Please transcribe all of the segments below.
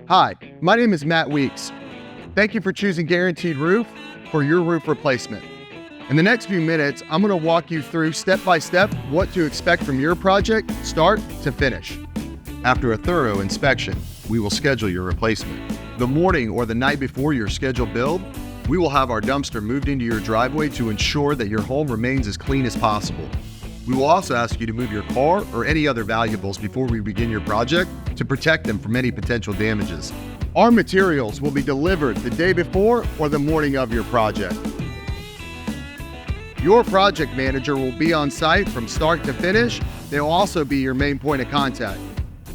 Hi, my name is Matt Weeks. Thank you for choosing Guaranteed Roof for your roof replacement. In the next few minutes, I'm going to walk you through step by step what to expect from your project, start to finish. After a thorough inspection, we will schedule your replacement. The morning or the night before your scheduled build, we will have our dumpster moved into your driveway to ensure that your home remains as clean as possible. We will also ask you to move your car or any other valuables before we begin your project to protect them from any potential damages. Our materials will be delivered the day before or the morning of your project. Your project manager will be on site from start to finish. They'll also be your main point of contact.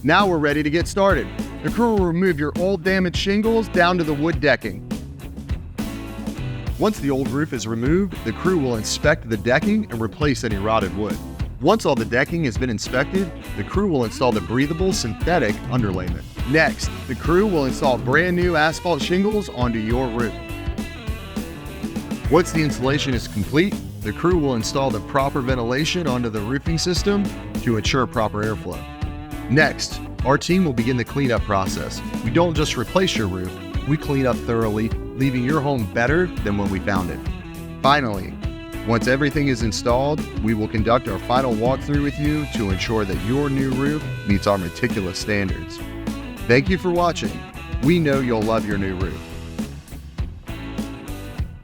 Now we're ready to get started. The crew will remove your old damaged shingles down to the wood decking. Once the old roof is removed, the crew will inspect the decking and replace any rotted wood. Once all the decking has been inspected, the crew will install the breathable synthetic underlayment. Next, the crew will install brand new asphalt shingles onto your roof. Once the installation is complete, the crew will install the proper ventilation onto the roofing system to ensure proper airflow. Next, our team will begin the cleanup process. We don't just replace your roof, we clean up thoroughly, leaving your home better than when we found it. Finally, once everything is installed, we will conduct our final walkthrough with you to ensure that your new roof meets our meticulous standards. Thank you for watching. We know you'll love your new roof.